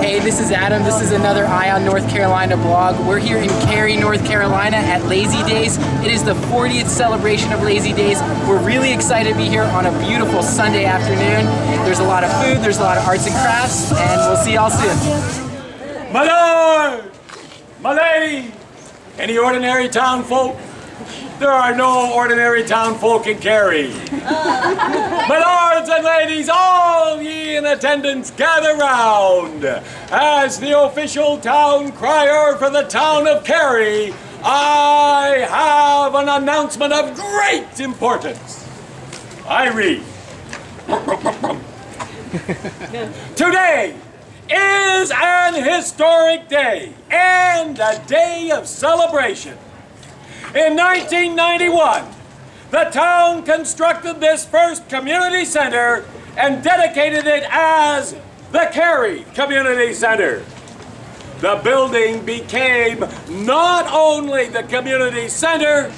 Hey, this is Adam. This is another Eye on North Carolina blog. We're here in Cary, North Carolina at Lazy Days. It is the 40th celebration of Lazy Days. We're really excited to be here on a beautiful Sunday afternoon. There's a lot of food, there's a lot of arts and crafts, and we'll see y'all soon. My lord, my lady, any ordinary town folk? There are no ordinary town folk in Cary. My lords and ladies, all ye in attendance, gather round. As the official town crier for the town of Cary, I have an announcement of great importance. I read. Today is an historic day and a day of celebration. In 1991, the town constructed this first community center and dedicated it as the Cary Community Center. The building became not only the community center,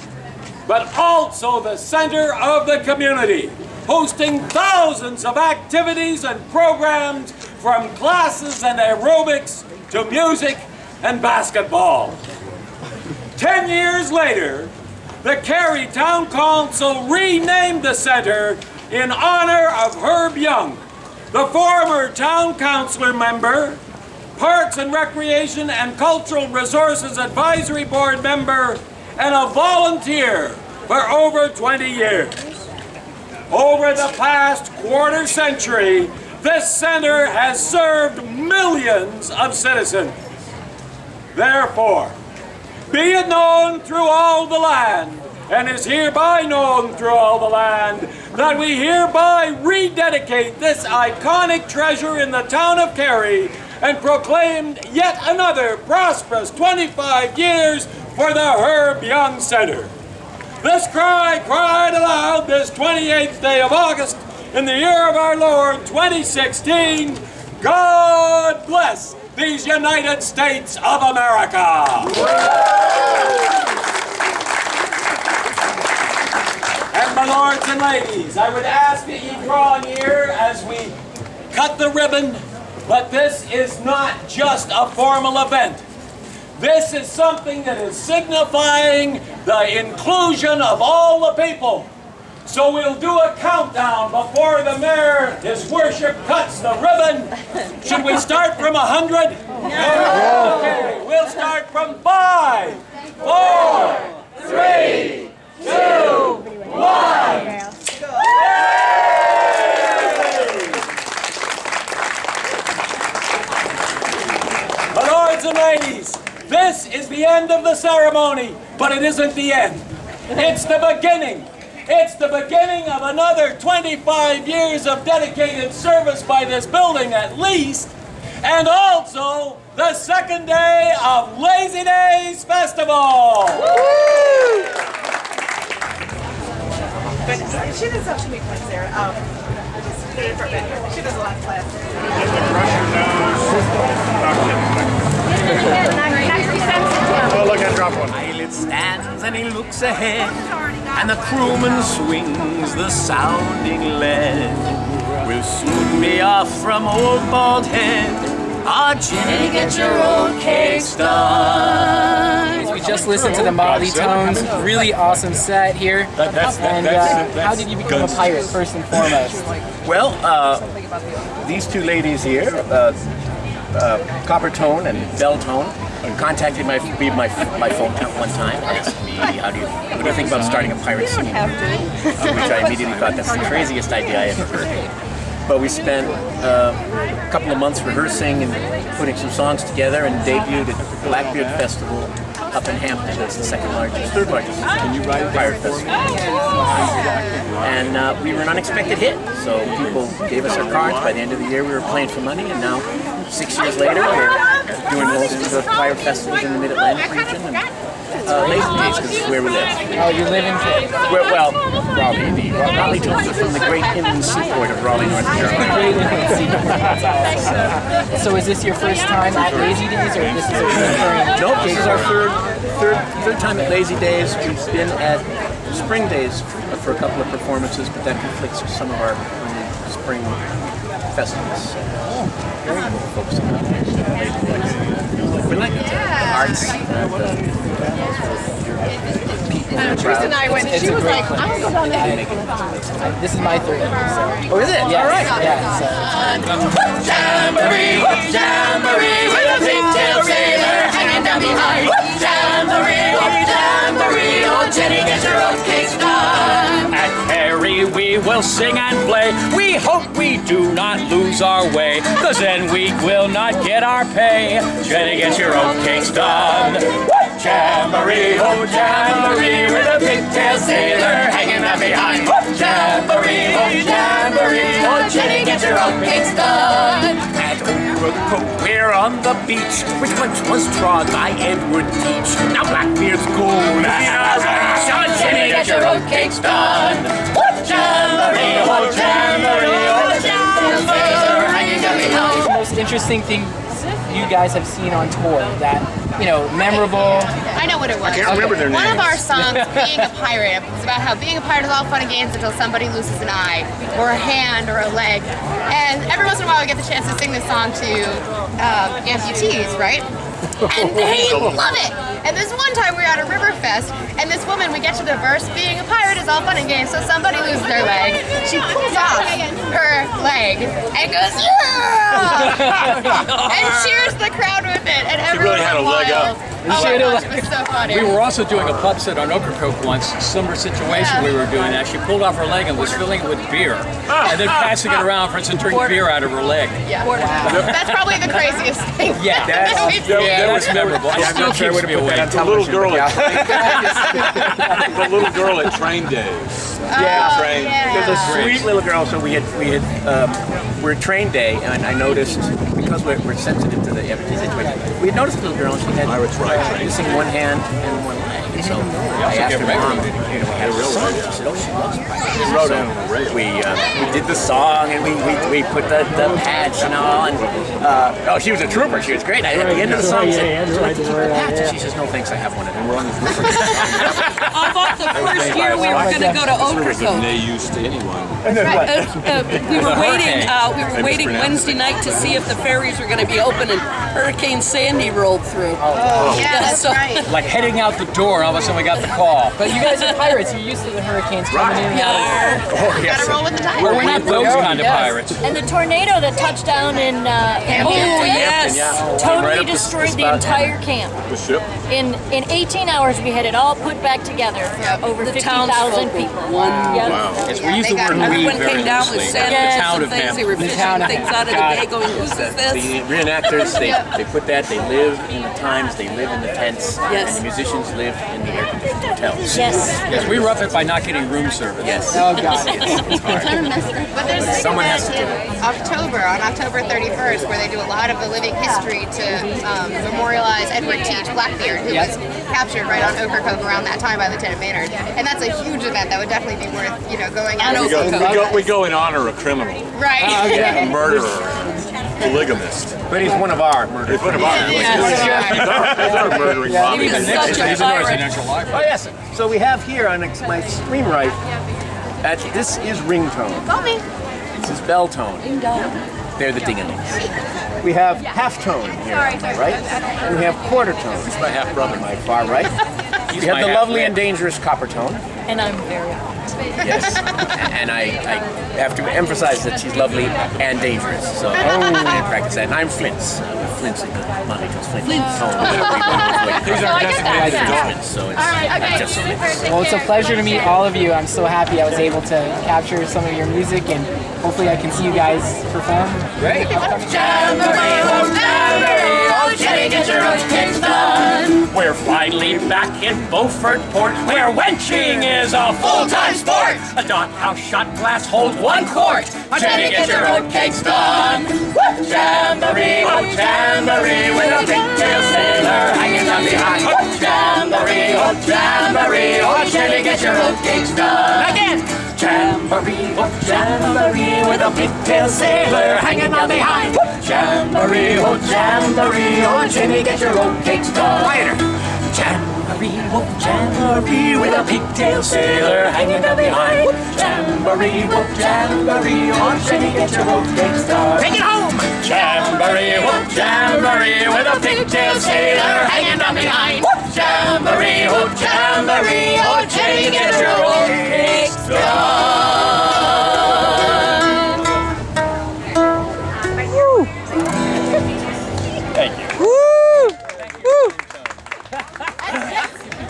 but also the center of the community, hosting thousands of activities and programs from classes and aerobics to music and basketball. 10 years later, the Cary Town Council renamed the center in honor of Herb Young, the former town councilor member, Parks and Recreation and Cultural Resources Advisory Board member, and a volunteer for over 20 years. Over the past quarter century, this center has served millions of citizens. Therefore, be it known through all the land, and is hereby known through all the land, that we hereby rededicate this iconic treasure in the town of Cary and proclaimed yet another prosperous 25 years for the Herb Young Center. This cry cried aloud this 28th day of August in the year of our Lord 2016, God bless these United States of America. And my lords and ladies, I would ask that ye draw near as we cut the ribbon, but this is not just a formal event. This is something that is signifying the inclusion of all the people. So we'll do a countdown before the mayor, his worship, cuts the ribbon. Should we start from 100? No. Okay, we'll start from 5, 4, 3, 2, 1. My lords and ladies, this is the end of the ceremony, but it isn't the end. It's the beginning. It's the beginning of another 25 years of dedicated service by this building at least, and also the second day of Lazy Days Festival. She does have to make points there. She does a lot of class. Oh, look, I dropped one. Pilot stands and he looks ahead, and the crewman swings the sounding lead. We'll soon be off from Old Bald Head. Ah, Jenny, get your old cake started. We just listened to the Motley Tones. Really awesome set here. How did you become a pirate, first and foremost? Well, these two ladies here, Copper Tone and Bell Tone, contacted my phone at one time, asked me, what do you think about starting a pirate singing group? Which I immediately thought, that's the craziest idea I ever heard. But we spent a couple of months rehearsing and putting some songs together and debuted at the Blackbeard Festival up in Hampton. That's the third largest pirate festival. And we were an unexpected hit, so people gave us our cards. By the end of the year we were playing for money, and now 6 years later we're doing most of the pirate festivals in the Mid-Atlantic region. Lazy Days, because it's where we live. Oh, you live in Cary? Well, Raleigh, indeed. Motley Tones are from the great inland seaport of Raleigh, North Carolina. So is this your first time at Lazy Days, or this is a recurring? Nope, this is our third time at Lazy Days. We've been at Spring Days for a couple of performances, but that conflicts with some of our spring festivals. Focusing on we like it. Arts. Teresa and I went, she was like, I don't go down there. This is my third. So. Oh, is it? Yeah, All right. Yeah. So. Jamboree, jamboree, with a pigtail sailor hanging down behind. Jamboree, jamboree, oh Jenny, get your oat cakes done. At Cary we will sing and play. We hope we do not lose our way, 'cause then we will not get our pay. Jenny, get your oat cakes done. Jamboree, oh jamboree, with a pigtail sailor hanging out behind. Jamboree, oh jamboree, oh Jenny, get your oat cakes done. At Overcoat, we're on the beach, which once was trod by Edward Teach. Now Blackbeard's gold. Oh Jenny, get your oat cakes done. Jamboree, oh jamboree, oh jamboree, hanging down behind. The most interesting thing you guys have seen on tour that, memorable. I know what it was. I can't remember their One of names. our songs, Being a Pirate, is about how being a pirate is all fun and games until somebody loses an eye, or a hand, or a leg. And every once in a while we get the chance to sing this song to amputees, right? And they love it! And this one time we were at a river fest, and this woman, we get to the verse, being a pirate is all fun and games, so somebody loses their leg. She pulls off her leg and goes, yeah! And cheers the crowd with it, and everyone really had a leg up. Oh my gosh, it was so funny. We were also doing a pub set on Ocracoke once, similar situation. We were doing that. She pulled off her leg and was filling it with beer, and then passing it around for instance, to drink beer out of her leg. Yeah. That's probably the craziest thing. Yeah, that we've seen. that's memorable. It still keeps me awake. The little girl at the little girl at Train Days. Train. There's a sweet little girl. So we're train day, and I noticed because we're sensitive to the amputee situation. We had noticed a little girl, and she had missing one hand and one leg. And so I asked her mom, we had a song. She said, "Oh, she loves pirates." She wrote it. We did the song, and we put the patch and all. And she was a trooper. She was great. At the end of the song, she said, "Would you like to keep the patch?" And she says, "No, thanks. I have one." And we're on the trooper. How about the first year we were going to go to Ocracoke? No use to anyone. We were waiting Wednesday night to see if the ferries were going to be open, and Hurricane Sandy rolled through. Yeah, that's so- right. Like heading out the door, all of a sudden we got the call. But you guys are pirates. You're used to the hurricanes coming in and out. Gotta roll with the tide. We're not those kind of pirates. And the tornado that touched down in Hampton yes. totally destroyed the entire camp. The ship. In 18 hours, we had it all put back together for over The 50,000 townsfolk people. won. Yep. Yes, we use the word we Everyone very came down with loosely. sandwiches The town and of things. They were Hampton. fishing things out of the bay going, whose is this? The reenactors, they put that, they live in the times, they live in the tents, Yes. and the musicians live in the air-conditioned hotels. Yes. Yes, we rough it by not getting room service. Yes. Oh, God. It's hard. But there's a Someone event has to do in October, on October 31st, where they do a lot of the living history to memorialize Edward Teach, Blackbeard, who was captured right on Ocracoke around that time by Lieutenant Maynard. And that's a huge event that would definitely be worth, going out. We go in honor of a criminal, Right. a murderer, polygamist. But he's one of our murderers. He's one of our Yeah. He's our murdering mommy. He was such a He's a pirate. residential library. Oh yes. So we have here on my extreme right, this is ringtone. Call me. This is bell tone. They're the ding-a-lings. We have half tone here on my right, and we have quarter tone. This is my half brother, my far right. We have the lovely and dangerous copper tone. And I'm very hot. Yes. And I have to emphasize that she's lovely and dangerous. So I practice that. And I'm Flint's. Flint's in the Monty Jones Flint tone. These are designated instruments, so it's just Flint's. Well, it's a pleasure to meet all of you. I'm so happy I was able to capture some of your music, and hopefully I can see you guys perform. Great. Jamboree, oh jamboree, oh Jenny, get your oat cakes done. We're finally back in Beaufort Port, where wenching is a Full-time sport. A doghouse shot glass holds 1 quart. Jenny, get your oat cakes done. Jamboree, oh jamboree, with a pigtail sailor hanging down behind. Jamboree, oh Jenny, get your oat cakes done. Again. Jamboree, with a pigtail sailor hanging on behind. Jamboree, oh Jenny, get your oat cakes done. Quieter. Jamboree, whoop, jamboree with a pigtail sailor hanging down behind. Whoop, jamboree, whoop, jamboree, on Jenny get your old big star. Take it home! Jamboree, whoop, jamboree with a pigtail sailor hanging down behind. Whoop, jamboree, whoop, jamboree, on Jenny get your old big star.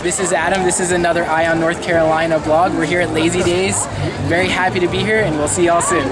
This is Adam. This is another Eye on North Carolina blog. We're here at Lazy Days. Very happy to be here, and we'll see y'all soon.